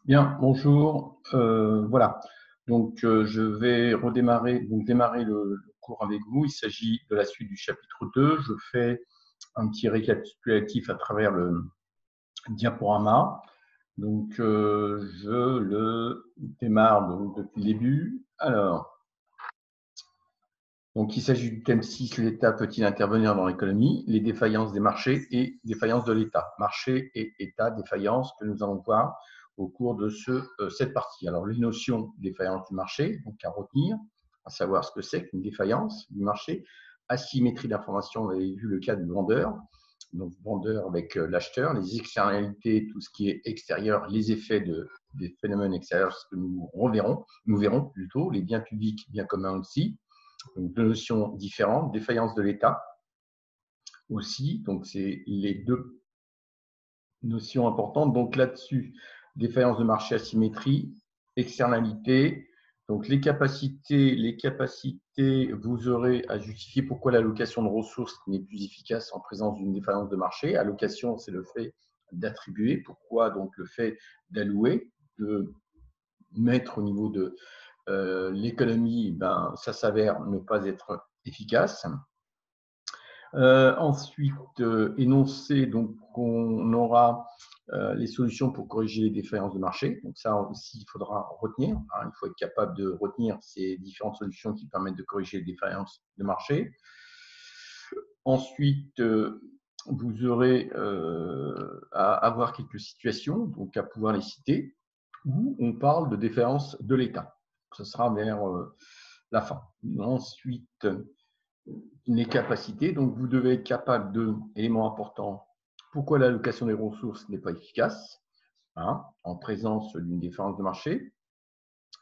Bien, bonjour. Voilà. Je vais démarrer le cours avec vous. Il s'agit de la suite du chapitre 2. Je fais un petit récapitulatif à travers le diaporama. Je le démarre depuis le début. Il s'agit du thème 6, l'État peut-il intervenir dans l'économie, les défaillances des marchés et défaillances de l'État. Marché et État, défaillances que nous allons voir au cours de cette partie. Alors, les notions de défaillance du marché, donc à retenir, à savoir ce que c'est qu'une défaillance du marché, asymétrie d'information, vous avez vu le cas du vendeur, donc vendeur avec l'acheteur, les externalités, tout ce qui est extérieur, les effets des phénomènes extérieurs, ce que nous verrons plutôt, les biens publics, biens communs aussi, donc deux notions différentes, défaillance de l'État aussi, donc c'est les deux notions importantes. Donc là-dessus, défaillance de marché, asymétrie, externalité. Donc les capacités, vous aurez à justifier pourquoi l'allocation de ressources n'est plus efficace en présence d'une défaillance de marché. Allocation, c'est le fait d'attribuer. Pourquoi donc le fait d'allouer, de mettre au niveau de l'économie, ça s'avère ne pas être efficace. Ensuite, énoncer, donc on aura les solutions pour corriger les défaillances de marché. Donc ça aussi, il faudra retenir. Il faut être capable de retenir ces différentes solutions qui permettent de corriger les défaillances de marché. Ensuite, vous aurez à avoir quelques situations, donc à pouvoir les citer, où on parle de défaillance de l'État. Ce sera vers la fin. Ensuite, les capacités. Donc, vous devez être capable de, élément important, pourquoi l'allocation des ressources n'est pas efficace, en présence d'une défaillance de marché.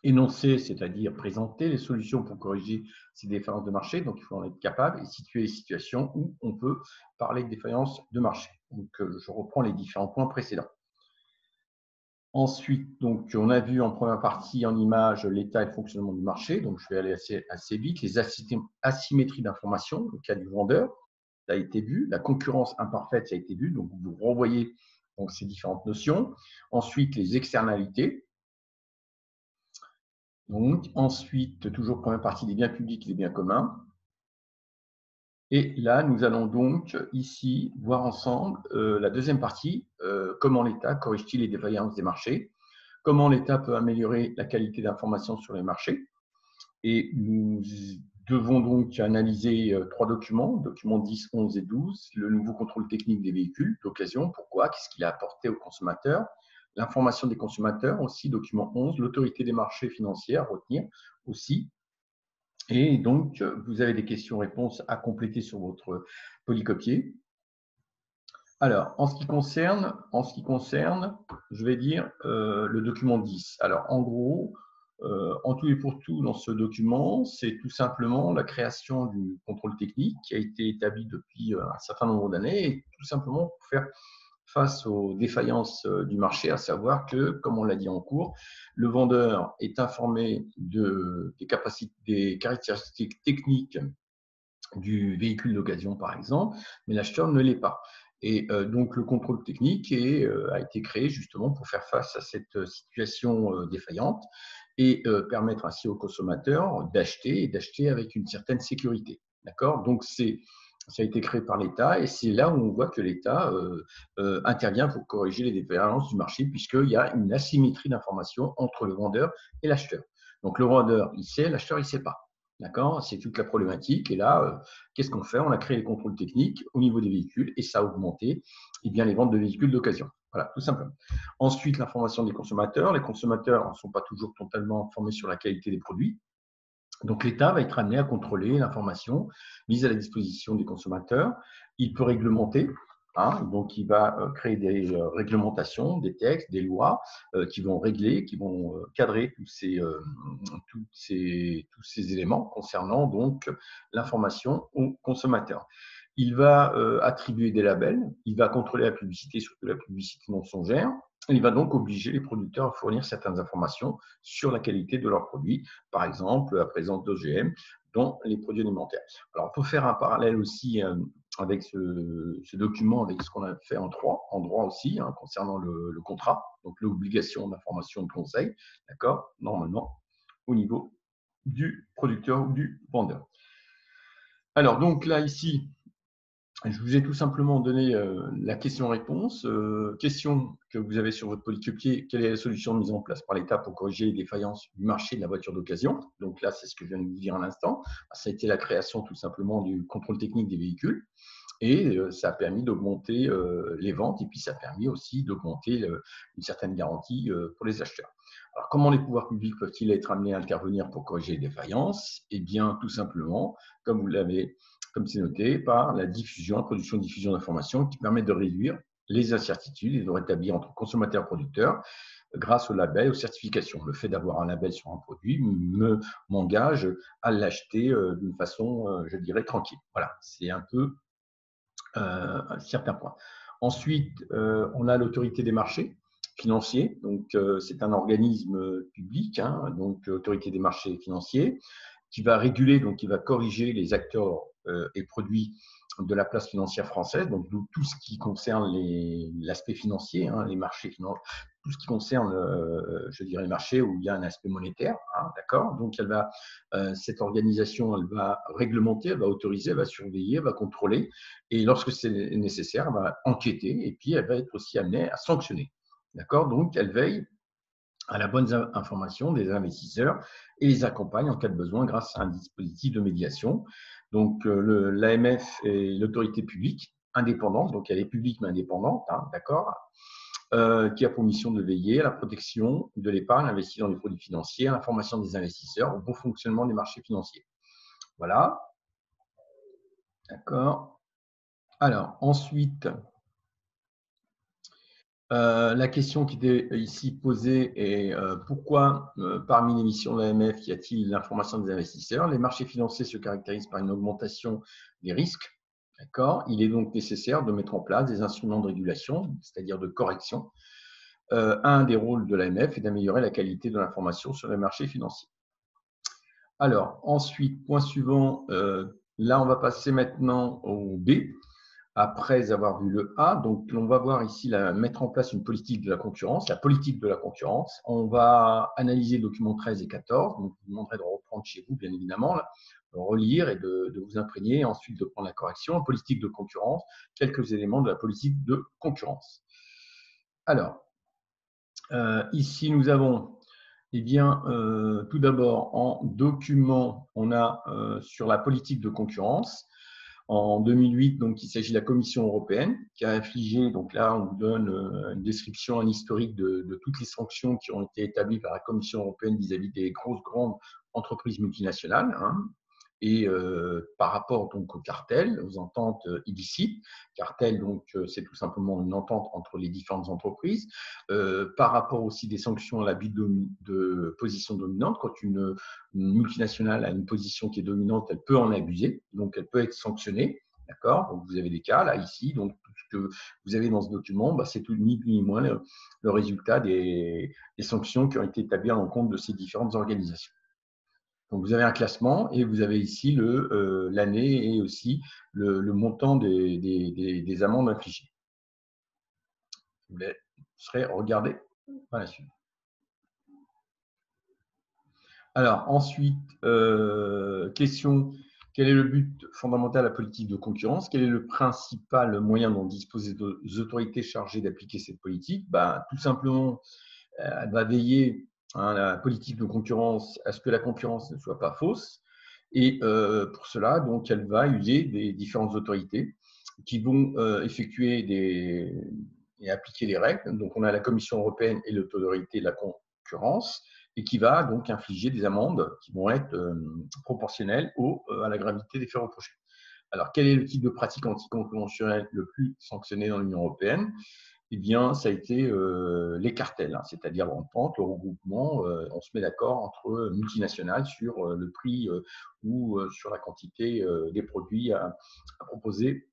Énoncer, c'est-à-dire présenter les solutions pour corriger ces défaillances de marché. Donc, il faut en être capable et situer les situations où on peut parler de défaillance de marché. Donc, je reprends les différents points précédents. Ensuite, donc, on a vu en première partie en image l'état et le fonctionnement du marché. Donc, je vais aller assez vite. Les asymétries d'information, le cas du vendeur, ça a été vu. La concurrence imparfaite, ça a été vu. Donc, vous renvoyez donc, ces différentes notions. Ensuite, les externalités. Donc, ensuite, toujours première partie, les biens publics et les biens communs. Et là, nous allons donc ici voir ensemble la deuxième partie, comment l'État corrige-t-il les défaillances des marchés, comment l'État peut améliorer la qualité d'information sur les marchés. Et nous devons donc analyser trois documents 10, 11 et 12, le nouveau contrôle technique des véhicules d'occasion, pourquoi, qu'est-ce qu'il a apporté aux consommateurs, l'information des consommateurs aussi, document 11, l'autorité des marchés financiers à retenir aussi. Et donc, vous avez des questions-réponses à compléter sur votre polycopier. Alors, en ce qui concerne, je vais dire le document 10. Alors, en gros, en tout et pour tout, dans ce document, c'est tout simplement la création du contrôle technique qui a été établi depuis un certain nombre d'années, et tout simplement pour faire face aux défaillances du marché, à savoir que, comme on l'a dit en cours, le vendeur est informé des caractéristiques techniques du véhicule d'occasion, par exemple, mais l'acheteur ne l'est pas. Et donc, le contrôle technique a été créé justement pour faire face à cette situation défaillante et permettre ainsi aux consommateurs d'acheter et d'acheter avec une certaine sécurité. D'accord? Donc, ça a été créé par l'État et c'est là où on voit que l'État intervient pour corriger les défaillances du marché puisqu'il y a une asymétrie d'information entre le vendeur et l'acheteur. Donc, le vendeur, il sait, l'acheteur, il ne sait pas. D'accord? C'est toute la problématique. Et là, qu'est-ce qu'on fait? On a créé les contrôles techniques au niveau des véhicules et ça a augmenté les ventes de véhicules d'occasion. Voilà, tout simplement. Ensuite, l'information des consommateurs. Les consommateurs ne sont pas toujours totalement informés sur la qualité des produits. Donc, l'État va être amené à contrôler l'information mise à la disposition des consommateurs. Il peut réglementer. Donc, il va créer des réglementations, des textes, des lois qui vont régler, qui vont cadrer tous ces éléments concernant donc l'information aux consommateurs. Il va attribuer des labels, il va contrôler la publicité, surtout la publicité mensongère. Il va donc obliger les producteurs à fournir certaines informations sur la qualité de leurs produits, par exemple la présence d'OGM dans les produits alimentaires. Alors, on peut faire un parallèle aussi avec ce document, avec ce qu'on a fait en droit aussi, hein, concernant le contrat, donc l'obligation d'information de conseil, d'accord, normalement, au niveau du producteur ou du vendeur. Alors, donc là, ici, je vous ai tout simplement donné la question-réponse. Question que vous avez sur votre polycopier, quelle est la solution mise en place par l'État pour corriger les défaillances du marché de la voiture d'occasion? Donc là, c'est ce que je viens de vous dire à l'instant. Ça a été la création tout simplement du contrôle technique des véhicules. Et ça a permis d'augmenter les ventes et puis ça a permis aussi d'augmenter une certaine garantie pour les acheteurs. Alors, comment les pouvoirs publics peuvent-ils être amenés à intervenir pour corriger les défaillances? Eh bien, tout simplement, comme vous l'avez, comme c'est noté, par la diffusion, la production-diffusion d'informations qui permettent de réduire les incertitudes et de rétablir entre consommateurs et producteurs grâce au label, aux certifications. Le fait d'avoir un label sur un produit m'engage à l'acheter d'une façon, je dirais, tranquille. Voilà, c'est un peu certains points. Ensuite, on a l'autorité des marchés financiers. Donc, c'est un organisme public, hein, donc autorité des marchés financiers, qui va réguler, donc qui va corriger les acteurs et produits de la place financière française, donc tout ce qui concerne l'aspect financier, hein, les marchés financiers, tout ce qui concerne, je dirais, les marchés où il y a un aspect monétaire, hein, d'accord. Donc, cette organisation, elle va réglementer, elle va autoriser, elle va surveiller, elle va contrôler, et lorsque c'est nécessaire, elle va enquêter, et puis elle va être aussi amenée à sanctionner, d'accord. Donc, elle veille à la bonne information des investisseurs et les accompagne en cas de besoin grâce à un dispositif de médiation. Donc, l'AMF est l'autorité publique indépendante, donc elle est publique mais indépendante, hein, d'accord, qui a pour mission de veiller à la protection de l'épargne investie dans les produits financiers, à l'information des investisseurs, au bon fonctionnement des marchés financiers. Voilà, d'accord. Alors, ensuite, la question qui était ici posée est pourquoi, parmi les missions de l'AMF, y a-t-il l'information des investisseurs? Les marchés financiers se caractérisent par une augmentation des risques. D'accord. Il est donc nécessaire de mettre en place des instruments de régulation, c'est-à-dire de correction. Un des rôles de l'AMF est d'améliorer la qualité de l'information sur les marchés financiers. Alors, ensuite, point suivant, là, on va passer maintenant au B. Après avoir vu le A, donc on va voir ici mettre en place une politique de la concurrence, la politique de la concurrence. On va analyser le document 13 et 14, donc je vous demanderai de reprendre chez vous, bien évidemment, là, de relire et de vous imprégner, et ensuite de prendre la correction. Politique de concurrence, quelques éléments de la politique de concurrence. Alors, ici, nous avons, eh bien, tout d'abord, en document, on a sur la politique de concurrence, en 2008, donc, il s'agit de la Commission européenne qui a infligé, donc là, on vous donne une description, un historique de toutes les sanctions qui ont été établies par la Commission européenne vis-à-vis des grandes entreprises multinationales, hein, et par rapport donc au cartel, aux ententes illicites. Cartel, donc, c'est tout simplement une entente entre les différentes entreprises. Par rapport aussi des sanctions à l'abus de position dominante, quand une multinationale a une position qui est dominante, elle peut en abuser, donc elle peut être sanctionnée. D'accord. Donc, vous avez des cas, là, ici. Donc, tout ce que vous avez dans ce document, bah, c'est tout ni plus ni moins le résultat des sanctions qui ont été établies à l'encontre de ces différentes organisations. Donc, vous avez un classement et vous avez ici l'année et aussi le montant des amendes infligées. Je vous laisserai regarder par la suite. Alors, ensuite, question, quel est le but fondamental de la politique de concurrence? Quel est le principal moyen dont disposent les autorités chargées d'appliquer cette politique? Bah, tout simplement, elle va veiller, hein, la politique de concurrence, à ce que la concurrence ne soit pas fausse. Et pour cela, donc, elle va user des différentes autorités qui vont effectuer et appliquer les règles. Donc, on a la Commission européenne et l'autorité de la concurrence, et qui va donc infliger des amendes qui vont être proportionnelles à la gravité des faits reprochés. Alors, quel est le type de pratique anticoncurrentielle le plus sanctionné dans l'Union européenne? Eh bien, ça a été les cartels, hein, c'est-à-dire l'entente, le regroupement. On se met d'accord entre multinationales sur le prix ou sur la quantité des produits à proposer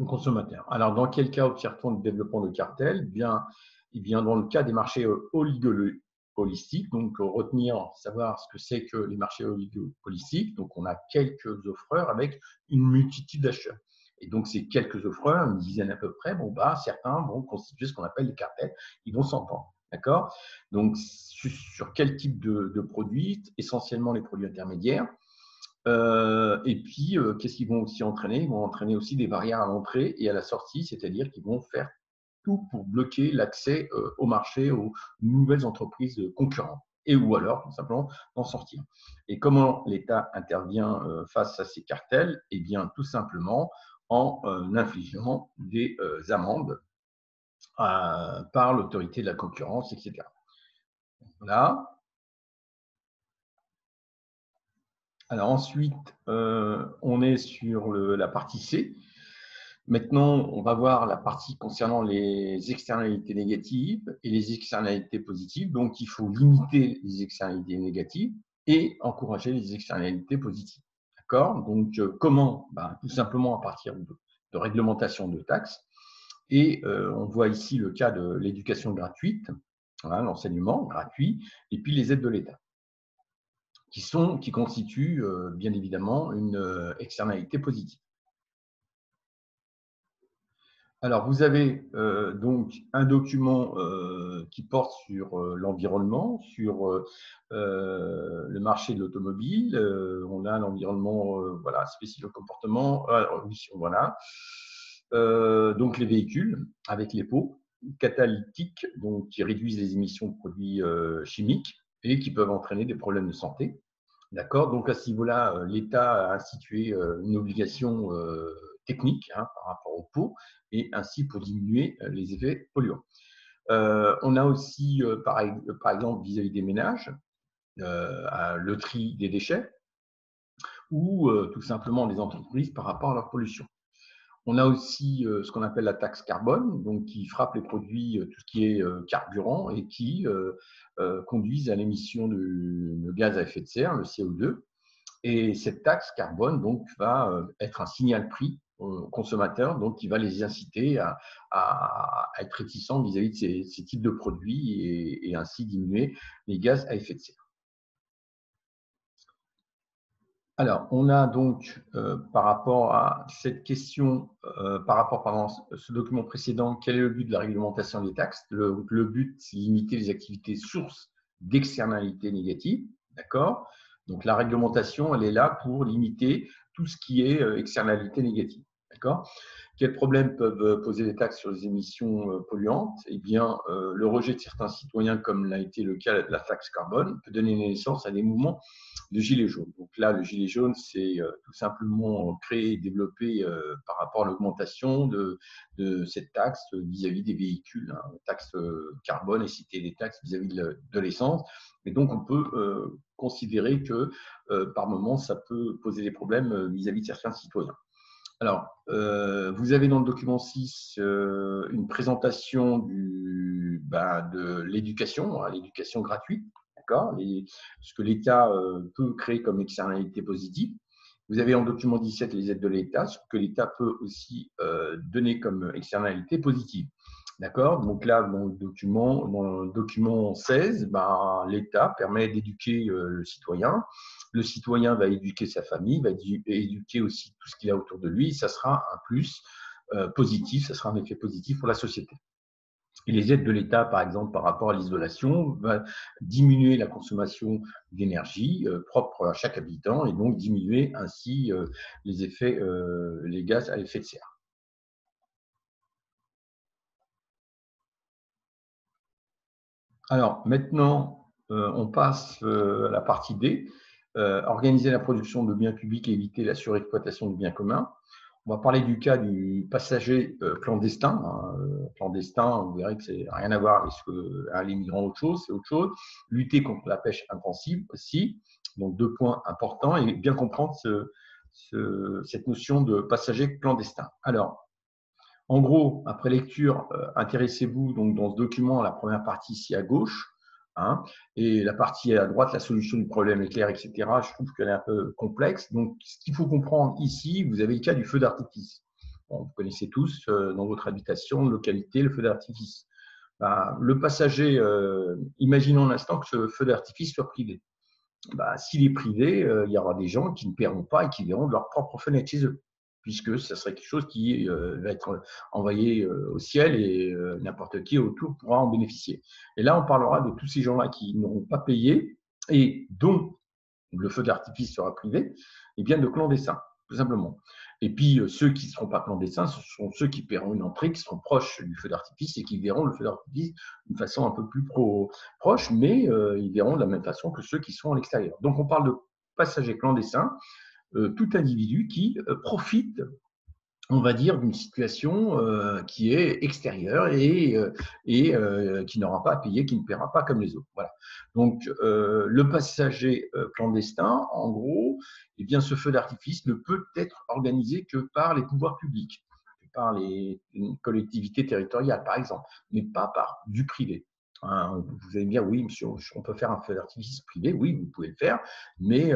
aux consommateurs. Alors, dans quel cas observe-t-on le développement de cartels? Eh bien, dans le cas des marchés oligopolistiques, donc retenir, savoir ce que c'est que les marchés oligopolistiques. Donc, on a quelques offreurs avec une multitude d'acheteurs. Et donc, ces quelques offreurs, une dizaine à peu près, bon, bah, certains vont constituer ce qu'on appelle des cartels. Ils vont s'entendre. D'accord? Donc, sur quel type de produits? Essentiellement les produits intermédiaires. Et puis, qu'est-ce qu'ils vont aussi entraîner? Ils vont entraîner aussi des barrières à l'entrée et à la sortie, c'est-à-dire qu'ils vont faire tout pour bloquer l'accès au marché, aux nouvelles entreprises concurrentes, et ou alors tout simplement d'en sortir. Et comment l'État intervient face à ces cartels? Eh bien, tout simplement en infligeant des amendes par l'autorité de la concurrence, etc. Voilà. Alors ensuite, on est sur la partie C. Maintenant, on va voir la partie concernant les externalités négatives et les externalités positives. Donc, il faut limiter les externalités négatives et encourager les externalités positives. D'accord? Donc, comment? Tout simplement à partir de réglementation de taxes. Et on voit ici le cas de l'éducation gratuite, hein, l'enseignement gratuit, et puis les aides de l'État, qui constituent bien évidemment une externalité positive. Alors, vous avez donc un document qui porte sur l'environnement, sur le marché de l'automobile. On a l'environnement voilà, spécifique au comportement. Oui, voilà. Donc, les véhicules avec les pots catalytiques, donc, qui réduisent les émissions de produits chimiques et qui peuvent entraîner des problèmes de santé. D'accord. Donc, à ce niveau-là, l'État a institué une obligation technique hein, par rapport aux pots et ainsi pour diminuer les effets polluants. On a aussi, par exemple, vis-à-vis des ménages, le tri des déchets ou tout simplement les entreprises par rapport à leur pollution. On a aussi ce qu'on appelle la taxe carbone, donc qui frappe les produits, tout ce qui est carburant et qui conduisent à l'émission de gaz à effet de serre, le CO2. Et cette taxe carbone donc, va être un signal prix aux consommateurs, donc qui va les inciter à être réticents vis-à-vis de ces types de produits et ainsi diminuer les gaz à effet de serre. Alors, on a donc, par rapport à cette question, par rapport à ce document précédent, quel est le but de la réglementation des taxes? Le but, c'est limiter les activités sources d'externalités négatives, d'accord? Donc, la réglementation, elle est là pour limiter tout ce qui est externalité négative, d'accord? Quels problèmes peuvent poser les taxes sur les émissions polluantes? Eh bien, le rejet de certains citoyens, comme l'a été le cas de la taxe carbone, peut donner naissance à des mouvements de gilets jaunes. Donc là, le gilet jaune, c'est tout simplement créé et développé par rapport à l'augmentation de cette taxe vis-à-vis des véhicules, hein, taxe carbone et citer des taxes vis-à-vis de l'essence. Et donc, on peut considérer que par moment, ça peut poser des problèmes vis-à-vis de certains citoyens. Alors, vous avez dans le document 6 une présentation de l'éducation, hein, l'éducation gratuite, d'accord, ce que l'État peut créer comme externalité positive. Vous avez en document 17 les aides de l'État, ce que l'État peut aussi donner comme externalité positive. D'accord. Donc là, dans le document 16, l'État permet d'éduquer le citoyen. Le citoyen va éduquer sa famille, va éduquer aussi tout ce qu'il a autour de lui. Ça sera un plus positif, ça sera un effet positif pour la société. Et les aides de l'État, par exemple, par rapport à l'isolation, va diminuer la consommation d'énergie propre à chaque habitant et donc diminuer ainsi les effets, les gaz à effet de serre. Alors maintenant, on passe à la partie D, organiser la production de biens publics et éviter la surexploitation de biens communs. On va parler du cas du passager clandestin. Clandestin, vous verrez que ça n'a rien à voir avec les migrants, autre chose, c'est autre chose. Lutter contre la pêche intensive aussi. Donc, 2 points importants et bien comprendre cette notion de passager clandestin. Alors, en gros, après lecture, intéressez-vous donc dans ce document à la première partie ici à gauche, hein, et la partie à droite, la solution du problème est claire, etc. Je trouve qu'elle est un peu complexe. Donc, ce qu'il faut comprendre ici, vous avez le cas du feu d'artifice. Bon, vous connaissez tous dans votre habitation, localité, le feu d'artifice. Le passager, imaginons un instant que ce feu d'artifice soit privé. S'il est privé, il y aura des gens qui ne paieront pas et qui verront de leur propre fenêtre chez eux, puisque ça serait quelque chose qui va être envoyé au ciel et n'importe qui autour pourra en bénéficier. Et là, on parlera de tous ces gens-là qui n'auront pas payé et dont le feu d'artifice sera privé, et bien de clandestins, tout simplement. Et puis, ceux qui ne seront pas clandestins, ce sont ceux qui paieront une entrée, qui seront proches du feu d'artifice et qui verront le feu d'artifice d'une façon un peu plus proche, mais ils verront de la même façon que ceux qui sont à l'extérieur. Donc, on parle de passagers clandestins, tout individu qui profite, on va dire, d'une situation qui est extérieure et qui n'aura pas à payer, qui ne paiera pas comme les autres. Voilà. Donc, le passager clandestin, en gros, eh bien, ce feu d'artifice ne peut être organisé que par les pouvoirs publics, par les collectivités territoriales, par exemple, mais pas par du privé. Hein, vous allez me dire, oui, monsieur, on peut faire un feu d'artifice privé, oui, vous pouvez le faire, mais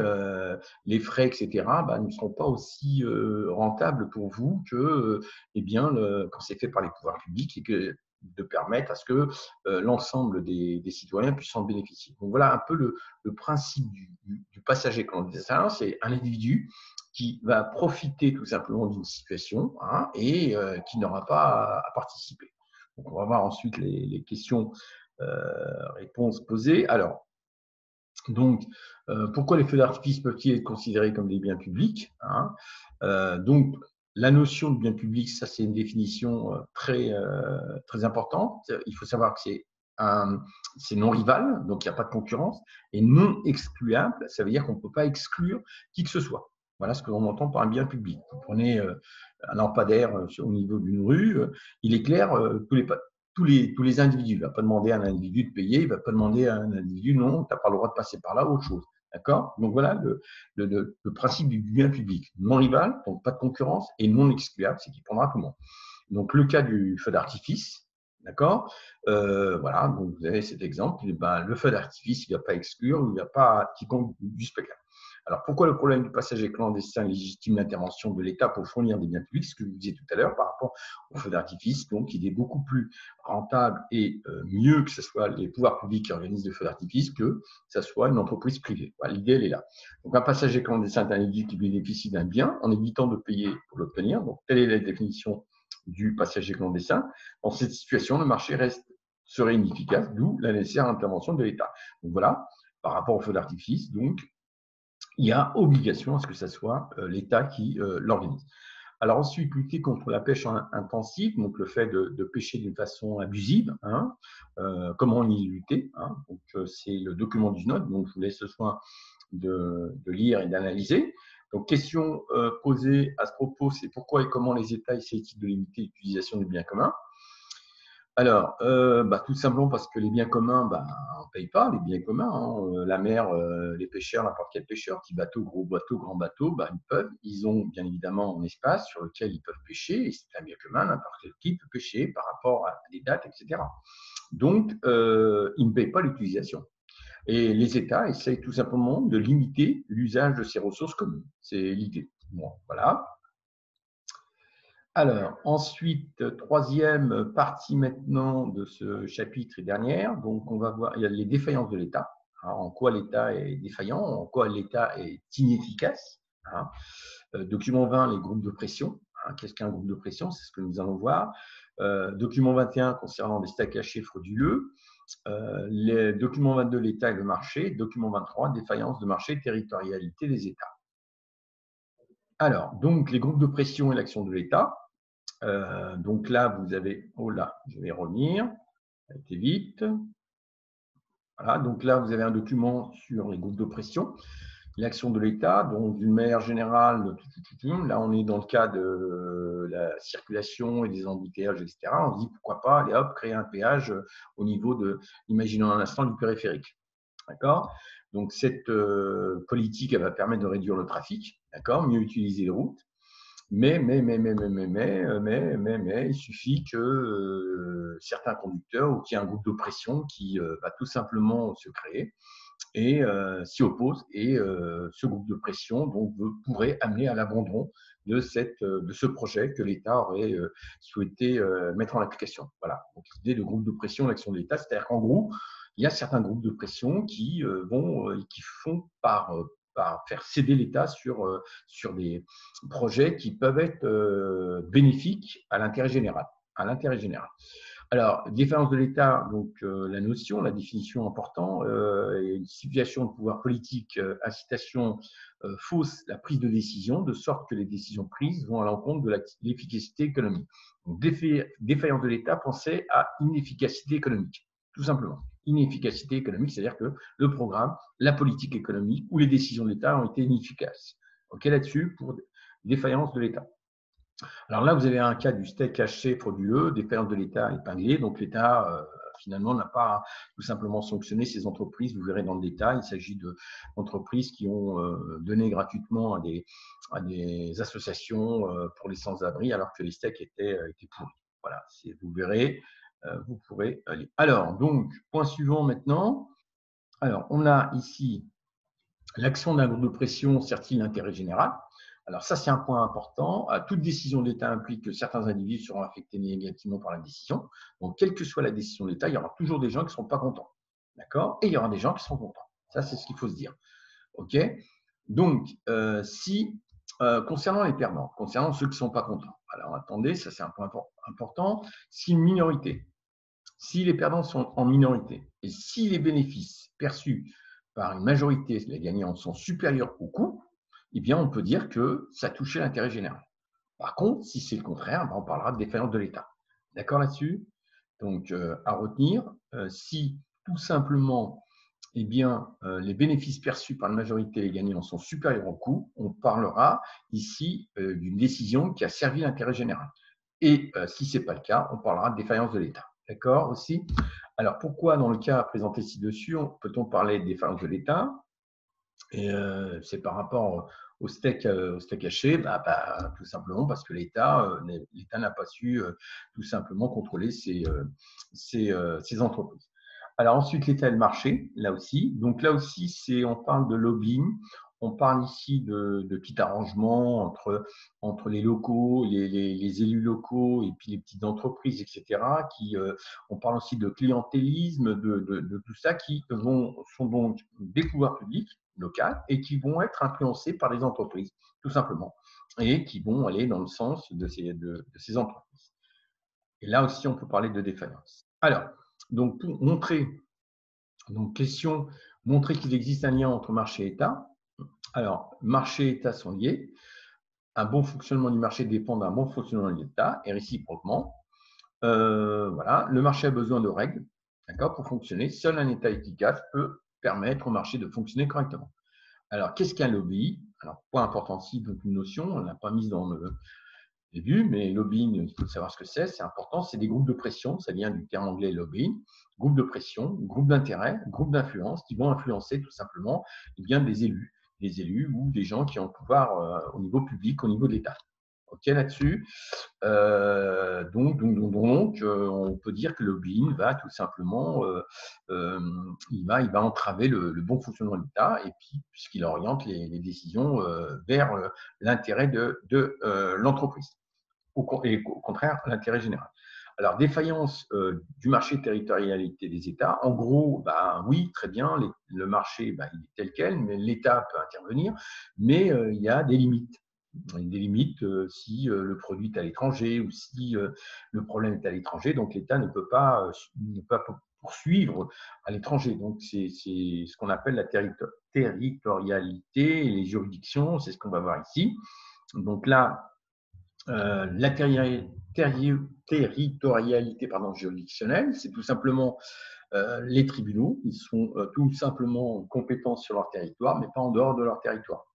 les frais, etc., bah, ne seront pas aussi rentables pour vous que eh bien, quand c'est fait par les pouvoirs publics et que de permettre à ce que l'ensemble des citoyens puissent en bénéficier. Donc voilà un peu le principe du passager clandestin, c'est un individu qui va profiter tout simplement d'une situation hein, et qui n'aura pas à participer. Donc on va voir ensuite les questions réponses posées. Alors, donc, pourquoi les feux d'artifice peuvent-ils être considérés comme des biens publics hein donc, la notion de bien public, ça c'est une définition très importante. Il faut savoir que c'est non rival, donc il n'y a pas de concurrence, et non excluable, ça veut dire qu'on ne peut pas exclure qui que ce soit. Voilà ce que l'on entend par un bien public. Vous prenez un lampadaire au niveau d'une rue, il éclaire tous les individus. Il ne va pas demander à un individu de payer, il ne va pas demander à un individu, non, tu n'as pas le droit de passer par là, autre chose. D'accord? Donc voilà le principe du bien public. Non rival, donc pas de concurrence, et non excluable, c'est qu'il prendra tout le monde. Donc le cas du feu d'artifice, d'accord? Voilà, donc vous avez cet exemple. Ben, le feu d'artifice, il ne va pas exclure, il ne va pas quiconque du spectacle. Alors, pourquoi le problème du passager clandestin légitime l'intervention de l'État pour fournir des biens publics, ce que je vous disais tout à l'heure par rapport au feu d'artifice, donc il est beaucoup plus rentable et mieux que ce soit les pouvoirs publics qui organisent le feu d'artifice que ce soit une entreprise privée. Voilà, l'idée, elle est là. Donc, un passager clandestin est un individu qui bénéficie d'un bien en évitant de payer pour l'obtenir. Donc, telle est la définition du passager clandestin. Dans cette situation, le marché serait inefficace, d'où la nécessaire intervention de l'État. Donc voilà, par rapport au feu d'artifice, donc il y a obligation à ce que ce soit l'État qui l'organise. Alors ensuite, lutter contre la pêche intensive, donc le fait de pêcher d'une façon abusive, hein, comment y lutter hein, donc c'est le document du NOD, donc je vous laisse le soin de lire et d'analyser. Donc question posée à ce propos, c'est pourquoi et comment les États essaient-ils de limiter l'utilisation des biens communs? Alors, tout simplement parce que les biens communs, on ne paye pas les biens communs. Hein. La mer, les pêcheurs, n'importe quel pêcheur, petit bateau, gros bateau, grand bateau, ils peuvent. Ils ont bien évidemment un espace sur lequel ils peuvent pêcher, et c'est un bien commun, n'importe qui peut pêcher par rapport à des dates, etc. Donc, ils ne payent pas l'utilisation. Et les États essayent tout simplement de limiter l'usage de ces ressources communes. C'est l'idée. Bon, voilà. Alors, ensuite, troisième partie maintenant de ce chapitre et dernière. Donc, on va voir, il y a les défaillances de l'État. En quoi l'État est défaillant, en quoi l'État est inefficace. Hein. Document 20, les groupes de pression. Hein. Qu'est-ce qu'un groupe de pression? C'est ce que nous allons voir. Document 21 concernant les stocks cachés frauduleux. Les documents 22, l'État et le marché. Document 23, défaillance de marché, territorialité des États. Alors, donc, les groupes de pression et l'action de l'État. Donc là, vous avez, oh là, je vais revenir, ça a été vite. Voilà, donc là, vous avez un document sur les groupes de pression, l'action de l'État, donc d'une manière générale, là, on est dans le cas de la circulation et des embouteillages, etc. On se dit, pourquoi pas, allez hop, créer un péage au niveau de, imaginons un instant, du périphérique. D'accord? Donc, cette politique, elle va permettre de réduire le trafic, d'accord? Mieux utiliser les routes. Mais, il suffit que certains conducteurs ou qu'il y ait un groupe de pression qui va tout simplement se créer et s'y oppose. Et ce groupe de pression donc, pourrait amener à l'abandon de ce projet que l'État aurait souhaité mettre en application. Voilà. Donc, l'idée de groupe de pression, l'action de l'État, c'est-à-dire qu'en gros, il y a certains groupes de pression qui font par par faire céder l'État sur des projets qui peuvent être bénéfiques à l'intérêt général. Alors, défaillance de l'État, donc la notion, la définition importante, une situation de pouvoir politique, incitation fausse la prise de décision, de sorte que les décisions prises vont à l'encontre de l'efficacité économique. Donc, défaillance de l'État, pensez à inefficacité économique, tout simplement. Inefficacité économique, c'est-à-dire que le programme, la politique économique ou les décisions de l'État ont été inefficaces. OK, là-dessus, pour défaillance de l'État. Alors là, vous avez un cas du steak haché frauduleux, défaillance de l'État épinglé. Donc l'État, finalement, n'a pas tout simplement sanctionné ces entreprises. Vous verrez dans le détail, il s'agit d'entreprises qui ont donné gratuitement à des associations pour les sans-abri, alors que les steaks étaient pourris. Voilà, vous verrez, vous pourrez lire. Alors, donc, point suivant maintenant. Alors, on a ici l'action d'un groupe de pression sert-il l'intérêt général? Alors ça, c'est un point important. Toute décision de l'État implique que certains individus seront affectés négativement par la décision. Donc, quelle que soit la décision de l'État, il y aura toujours des gens qui ne seront pas contents. D'accord? Et il y aura des gens qui seront contents. Ça, c'est ce qu'il faut se dire. OK? Donc, concernant les perdants, concernant ceux qui ne sont pas contents, alors attendez, ça c'est un point important. Si les perdants sont en minorité et si les bénéfices perçus par une majorité, les gagnants, sont supérieurs au coût, eh bien, on peut dire que ça touchait l'intérêt général. Par contre, si c'est le contraire, on parlera de défaillance de l'État. D'accord là-dessus? Donc, à retenir, si tout simplement, eh bien, les bénéfices perçus par la majorité et les gagnants sont supérieurs au coût, on parlera ici d'une décision qui a servi l'intérêt général. Et si ce n'est pas le cas, on parlera de défaillance de l'État. D'accord aussi? Alors, pourquoi dans le cas présenté ci-dessus, peut-on parler de défaillance de l'État? Et c'est par rapport au steak haché, tout simplement parce que l'État n'a pas su tout simplement contrôler ces entreprises. Alors ensuite, l'État et le marché, là aussi. Donc là aussi, on parle de lobbying. On parle ici de petit arrangement entre les locaux, les élus locaux et puis les petites entreprises, etc. On parle aussi de clientélisme, de tout ça qui sont donc des pouvoirs publics locales et qui vont être influencés par les entreprises, tout simplement, et qui vont aller dans le sens de ces entreprises. Et là aussi, on peut parler de défaillance. Alors, donc pour montrer, montrer qu'il existe un lien entre marché et État. Alors, marché et État sont liés. Un bon fonctionnement du marché dépend d'un bon fonctionnement de l'État et réciproquement. Voilà, le marché a besoin de règles, d'accord, pour fonctionner. Seul un État efficace peut permettre au marché de fonctionner correctement. Alors, qu'est-ce qu'un lobby? Alors, point important ici, donc une notion, on ne l'a pas mise dans le début, mais lobbying, il faut savoir ce que c'est important, c'est des groupes de pression, ça vient du terme anglais lobbying, groupe de pression, groupe d'intérêt, groupe d'influence, qui vont influencer tout simplement des élus ou des gens qui ont le pouvoir au niveau public, au niveau de l'État. OK là-dessus. Donc, on peut dire que le lobbying va tout simplement, il va entraver le bon fonctionnement de l'État et puis puisqu'il oriente les décisions vers l'intérêt de l'entreprise et au contraire l'intérêt général. Alors, défaillance du marché territorialité des États. En gros, oui, très bien, le marché il est tel quel, mais l'État peut intervenir, mais il y a des limites. Des limites si le produit est à l'étranger ou si le problème est à l'étranger. Donc, l'État ne peut pas poursuivre à l'étranger. Donc, c'est ce qu'on appelle la territorialité et les juridictions. C'est ce qu'on va voir ici. Donc là, la territorialité juridictionnelle, c'est tout simplement les tribunaux. Ils sont tout simplement compétents sur leur territoire, mais pas en dehors de leur territoire.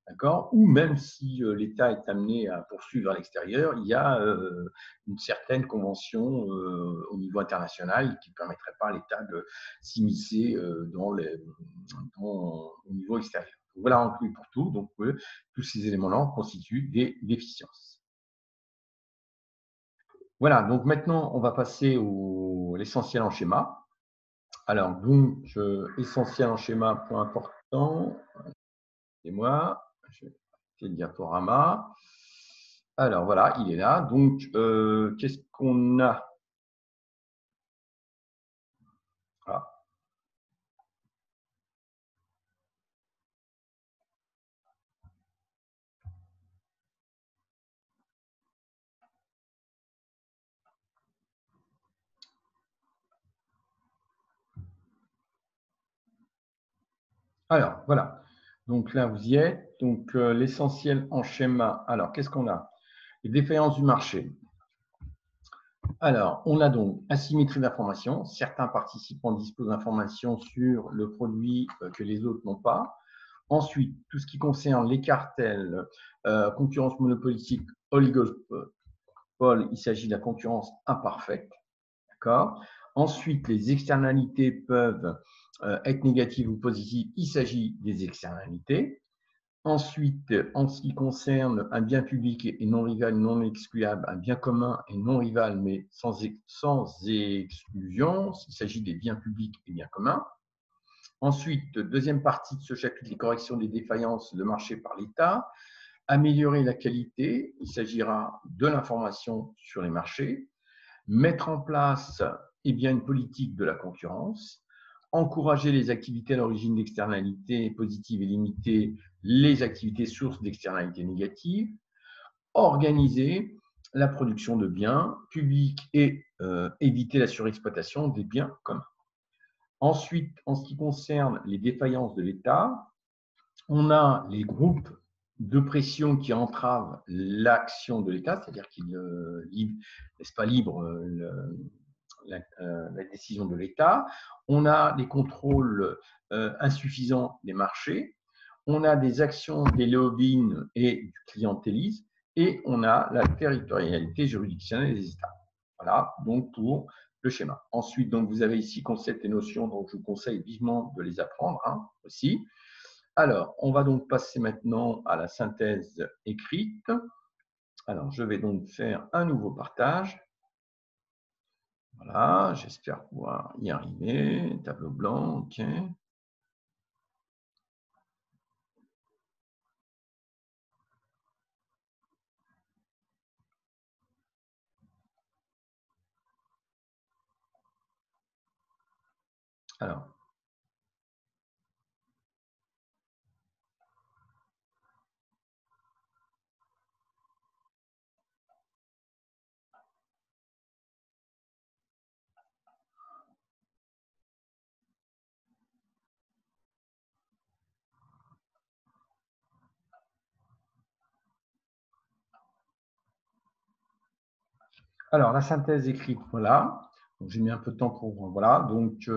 D'accord? Ou même si l'État est amené à poursuivre à l'extérieur, il y a une certaine convention au niveau international qui ne permettrait pas à l'État de s'immiscer au niveau extérieur. Voilà, inclus pour tout. Donc, tous ces éléments-là constituent des déficiences. Voilà, donc maintenant, on va passer à l'essentiel en schéma. Alors, donc, essentiel en schéma, point important. Excusez-moi, je vais faire le diaporama. Alors, voilà, il est là. Donc, qu'est-ce qu'on a? Ah. Alors, voilà. Donc là, vous y êtes. Donc, l'essentiel en schéma. Alors, qu'est-ce qu'on a? Les défaillances du marché. Alors, on a donc asymétrie d'information. Certains participants disposent d'informations sur le produit que les autres n'ont pas. Ensuite, tout ce qui concerne les cartels, concurrence monopolistique, oligopole, il s'agit de la concurrence imparfaite. D'accord. Ensuite, les externalités peuvent être négatives ou positives. Il s'agit des externalités. Ensuite, en ce qui concerne un bien public et non rival, non excluable, un bien commun et non rival, mais sans exclusion, il s'agit des biens publics et biens communs. Ensuite, deuxième partie de ce chapitre, les corrections des défaillances de marché par l'État. Améliorer la qualité, il s'agira de l'information sur les marchés. Mettre en place une politique de la concurrence. Encourager les activités à l'origine d'externalités positives et limiter les activités sources d'externalités négatives. Organiser la production de biens publics et éviter la surexploitation des biens communs. Ensuite, en ce qui concerne les défaillances de l'État, on a les groupes de pression qui entravent l'action de l'État, c'est-à-dire qu'ils ne laissent pas libre la décision de l'État. On a des contrôles insuffisants des marchés. On a des actions des lobbying et du clientélisme. Et on a la territorialité juridictionnelle des États. Voilà, donc pour le schéma. Ensuite, donc, vous avez ici concepts et notions, donc je vous conseille vivement de les apprendre aussi. Alors, on va donc passer maintenant à la synthèse écrite. Alors, je vais donc faire un nouveau partage. Voilà, j'espère pouvoir y arriver. Tableau blanc, OK. Alors, la synthèse écrite, voilà. J'ai mis un peu de temps pour… Voilà. Donc,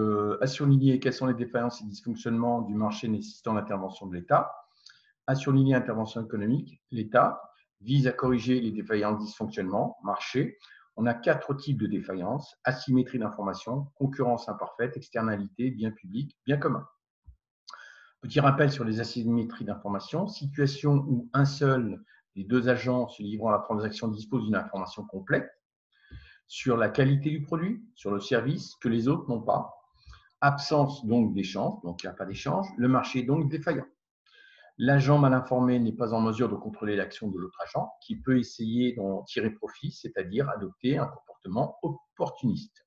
à surligner quelles sont les défaillances et dysfonctionnements du marché nécessitant l'intervention de l'État. À surligner intervention économique, l'État vise à corriger les défaillances, dysfonctionnements, marché. On a 4 types de défaillances: asymétrie d'information, concurrence imparfaite, externalité, bien public, bien commun. Petit rappel sur les asymétries d'information: situation où un seul des deux agents se livrant à la transaction dispose d'une information complète sur la qualité du produit, sur le service que les autres n'ont pas. Absence donc d'échange, donc il n'y a pas d'échange. Le marché est donc défaillant. L'agent mal informé n'est pas en mesure de contrôler l'action de l'autre agent, qui peut essayer d'en tirer profit, c'est-à-dire adopter un comportement opportuniste.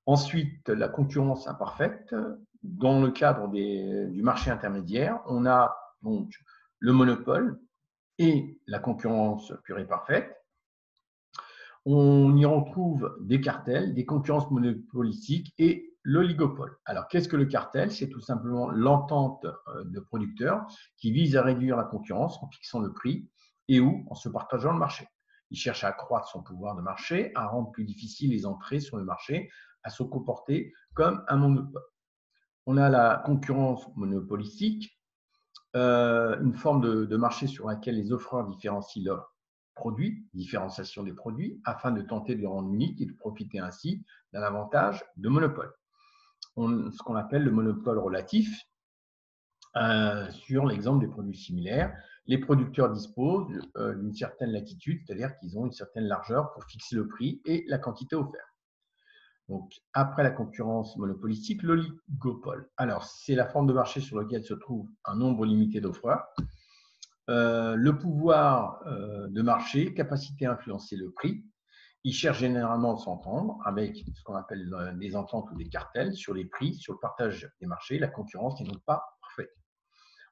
Ensuite, la concurrence imparfaite. Dans le cadre du marché intermédiaire, on a donc le monopole et la concurrence pure et parfaite. On y retrouve des cartels, des concurrences monopolistiques et l'oligopole. Alors, qu'est-ce que le cartel? C'est tout simplement l'entente de producteurs qui vise à réduire la concurrence en fixant le prix et ou en se partageant le marché. Il cherche à accroître son pouvoir de marché, à rendre plus difficile les entrées sur le marché, à se comporter comme un monopole. On a la concurrence monopolistique, une forme de marché sur laquelle les offreurs différencient leurs produits, différenciation des produits, afin de tenter de les rendre uniques et de profiter ainsi d'un avantage de monopole. Ce qu'on appelle le monopole relatif, sur l'exemple des produits similaires, les producteurs disposent d'une certaine latitude, c'est-à-dire qu'ils ont une certaine largeur pour fixer le prix et la quantité offerte. Donc, après la concurrence monopolistique, l'oligopole. Alors, c'est la forme de marché sur laquelle se trouve un nombre limité d'offreurs. Le pouvoir de marché, capacité à influencer le prix. Ils cherchent généralement à s'entendre avec ce qu'on appelle des ententes ou des cartels sur les prix, sur le partage des marchés. La concurrence n'est donc pas parfaite.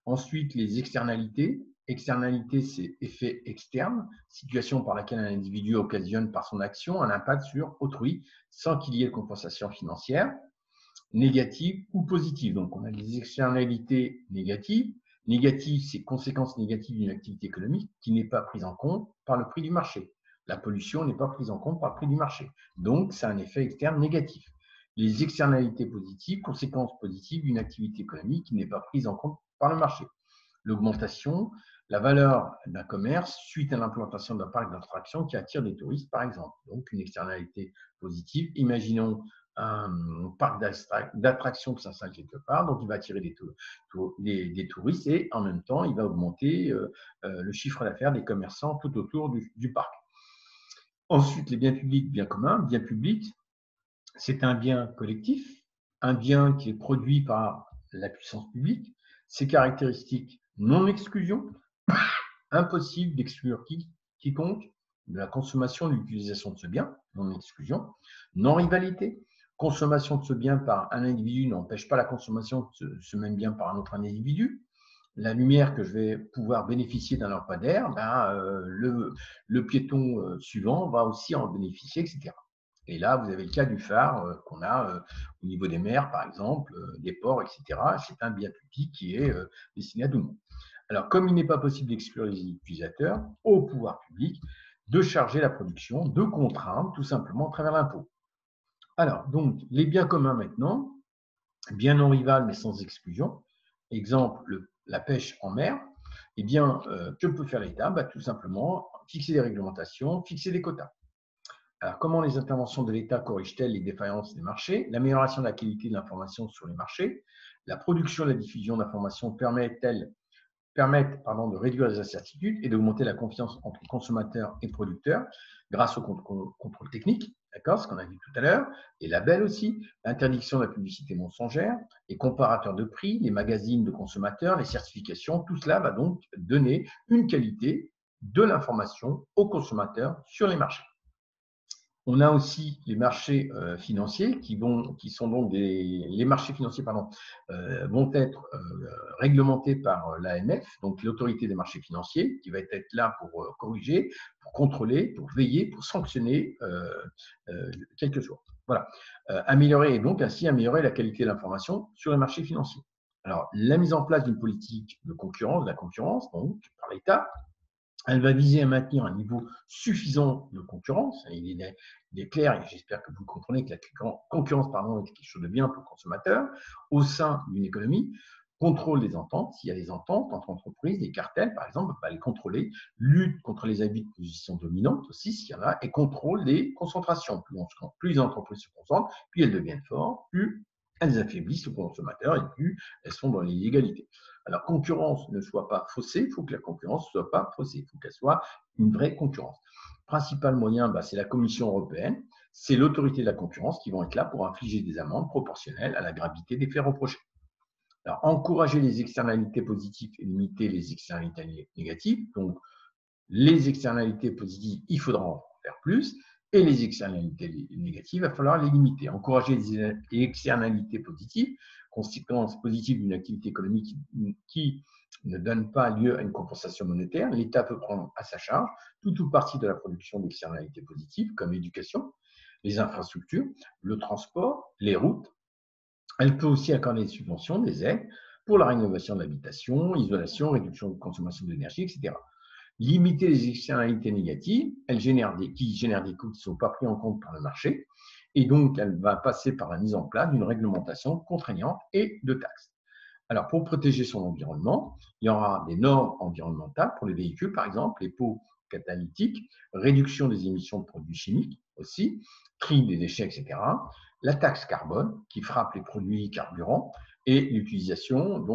Ensuite, les externalités. Externalité, c'est effet externe, situation par laquelle un individu occasionne par son action un impact sur autrui sans qu'il y ait de compensation financière. négatives ou positives. Donc, on a des externalités négatives. Négatives, c'est conséquences négatives d'une activité économique qui n'est pas prise en compte par le prix du marché. La pollution n'est pas prise en compte par le prix du marché. Donc, ça a un effet externe négatif. Les externalités positives, conséquences positives d'une activité économique qui n'est pas prise en compte par le marché. L'augmentation, la valeur d'un commerce suite à l'implantation d'un parc d'attractions qui attire des touristes, par exemple. Donc, une externalité positive. Imaginons un parc d'attractions qui s'installe quelque part, donc il va attirer des touristes et en même temps, il va augmenter le chiffre d'affaires des commerçants tout autour du parc. Ensuite, les biens publics, biens communs. Bien public, c'est un bien collectif, un bien qui est produit par la puissance publique. Ses caractéristiques, non-exclusion, impossible d'exclure quiconque de la consommation et de l'utilisation de ce bien, non-exclusion, non-rivalité, consommation de ce bien par un individu n'empêche pas la consommation de ce même bien par un autre individu. La lumière que je vais pouvoir bénéficier d'un lampadaire, le piéton suivant va aussi en bénéficier, etc. Et là, vous avez le cas du phare qu'on a au niveau des mers, par exemple, des ports, etc. C'est un bien public qui est destiné à tout le monde. Alors, comme il n'est pas possible d'exclure les utilisateurs, au pouvoir public de charger la production, de contraindre tout simplement à travers l'impôt. Alors, donc, les biens communs maintenant, biens non rivales mais sans exclusion. Exemple, la pêche en mer. Eh bien, que peut faire l'État? Tout simplement fixer des réglementations, fixer des quotas. Alors, comment les interventions de l'État corrigent-elles les défaillances des marchés? L'amélioration de la qualité de l'information sur les marchés, la production et la diffusion d'informations permettent de réduire les incertitudes et d'augmenter la confiance entre consommateurs et producteurs grâce au contrôle technique, d'accord, ce qu'on a vu tout à l'heure, les labels aussi, l'interdiction de la publicité mensongère, les comparateurs de prix, les magazines de consommateurs, les certifications, tout cela va donc donner une qualité de l'information aux consommateurs sur les marchés. On a aussi les marchés financiers les marchés financiers vont être réglementés par l'AMF, donc l'autorité des marchés financiers, qui va être là pour corriger, pour contrôler, pour veiller, pour sanctionner quelque chose. Voilà. Améliorer la qualité de l'information sur les marchés financiers. Alors, la mise en place d'une politique de la concurrence, donc par l'État. Elle va viser à maintenir un niveau suffisant de concurrence. Il est clair, et j'espère que vous comprenez que la concurrence est quelque chose de bien pour le consommateur, au sein d'une économie. Contrôle des ententes. S'il y a des ententes entre entreprises, des cartels, par exemple, les contrôler. Lutte contre les abus de position dominante aussi, s'il y en a, et contrôle des concentrations. Plus les entreprises se concentrent, plus elles deviennent fortes, plus elles affaiblissent le consommateur et plus elles sont dans l'illégalité. Alors, concurrence ne soit pas faussée, il faut que la concurrence ne soit pas faussée, il faut qu'elle soit une vraie concurrence. Principal moyen, c'est la Commission européenne, c'est l'autorité de la concurrence qui vont être là pour infliger des amendes proportionnelles à la gravité des faits reprochés. Alors, encourager les externalités positives et limiter les externalités négatives. Donc, les externalités positives, il faudra en faire plus. Et les externalités négatives, il va falloir les limiter. Encourager les externalités positives, conséquences positives d'une activité économique qui ne donne pas lieu à une compensation monétaire. L'État peut prendre à sa charge tout ou partie de la production d'externalités positives, comme l'éducation, les infrastructures, le transport, les routes. Elle peut aussi accorder des subventions, des aides pour la rénovation de l'habitation, isolation, réduction de consommation d'énergie, etc. Limiter les externalités négatives, qui génèrent des coûts qui ne sont pas pris en compte par le marché, et donc elle va passer par la mise en place d'une réglementation contraignante et de taxes. Alors, pour protéger son environnement, il y aura des normes environnementales pour les véhicules, par exemple, les pots catalytiques, réduction des émissions de produits chimiques aussi, tri des déchets, etc. La taxe carbone qui frappe les produits carburants et l'utilisation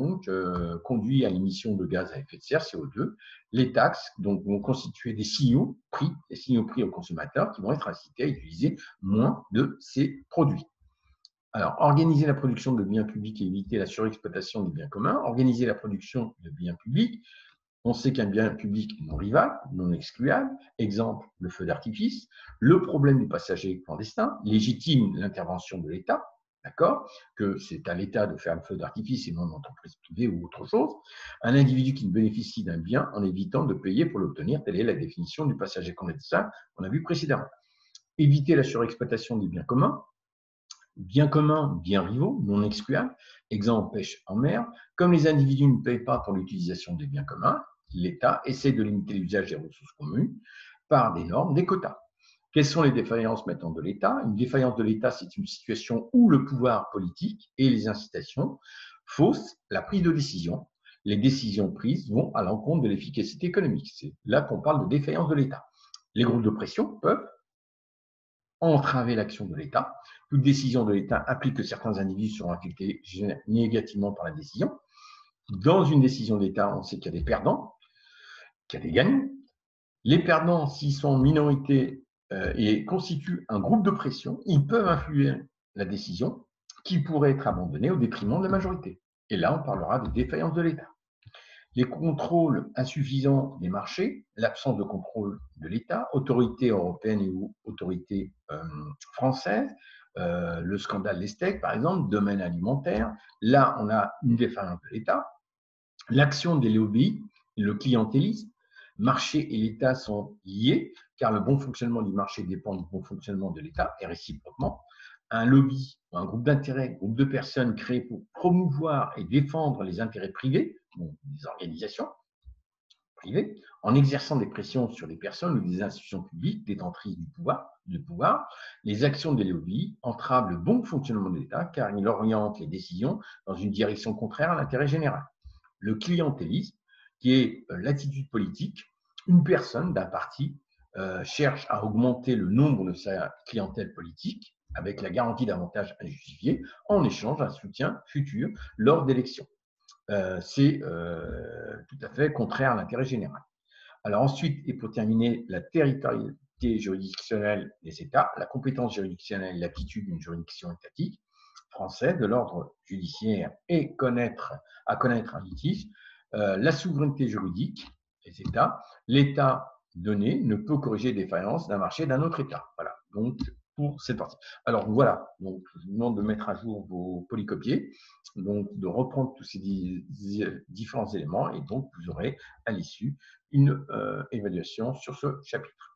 conduit à l'émission de gaz à effet de serre, CO2. Les taxes vont constituer des signaux prix aux consommateurs qui vont être incités à utiliser moins de ces produits. Alors, organiser la production de biens publics et éviter la surexploitation des biens communs. Organiser la production de biens publics. On sait qu'un bien public non rival, non excluable, exemple, le feu d'artifice, le problème du passager clandestin, légitime l'intervention de l'État, d'accord, que c'est à l'État de faire le feu d'artifice et non l'entreprise privée ou autre chose, un individu qui ne bénéficie d'un bien en évitant de payer pour l'obtenir, telle est la définition du passager clandestin qu'on a vu précédemment. Éviter la surexploitation des biens communs, biens communs, biens rivaux, non excluables, exemple pêche en mer, comme les individus ne payent pas pour l'utilisation des biens communs, l'État essaie de limiter l'usage des ressources communes par des normes, des quotas. Quelles sont les défaillances maintenant de l'État? Une défaillance de l'État, c'est une situation où le pouvoir politique et les incitations faussent la prise de décision. Les décisions prises vont à l'encontre de l'efficacité économique. C'est là qu'on parle de défaillance de l'État. Les groupes de pression peuvent entraver l'action de l'État. Toute décision de l'État implique que certains individus seront affectés négativement par la décision. Dans une décision d'État, on sait qu'il y a des perdants, qu'il y a des gagnants. Les perdants, s'ils sont en minorité et constituent un groupe de pression, ils peuvent influer la décision qui pourrait être abandonnée au détriment de la majorité. Et là, on parlera de défaillance de l'État. Les contrôles insuffisants des marchés, l'absence de contrôle de l'État, autorité européenne et ou autorité française, le scandale des steaks, par exemple, domaine alimentaire. Là, on a une défaillance de l'État. L'action des lobbies, le clientélisme, marché et l'État sont liés, car le bon fonctionnement du marché dépend du bon fonctionnement de l'État, et réciproquement. Un lobby, un groupe d'intérêts, un groupe de personnes créés pour promouvoir et défendre les intérêts privés, des organisations privées, en exerçant des pressions sur les personnes ou des institutions publiques détentrices du pouvoir, les actions des lobbies entravent le bon fonctionnement de l'État, car ils orientent les décisions dans une direction contraire à l'intérêt général. Le clientélisme, qui est l'attitude politique, une personne d'un parti cherche à augmenter le nombre de sa clientèle politique avec la garantie d'avantages injustifiés en échange d'un soutien futur lors d'élections. C'est tout à fait contraire à l'intérêt général. Alors ensuite, et pour terminer, la territorialité juridictionnelle des États, la compétence juridictionnelle, l'aptitude d'une juridiction étatique française de l'ordre judiciaire et à connaître un litige, la souveraineté juridique des États, l'État donné ne peut corriger les défaillances d'un marché d'un autre État. Voilà, donc pour cette partie. Alors voilà, donc je vous demande de mettre à jour vos polycopiés, donc de reprendre tous ces différents éléments et donc vous aurez à l'issue une évaluation sur ce chapitre.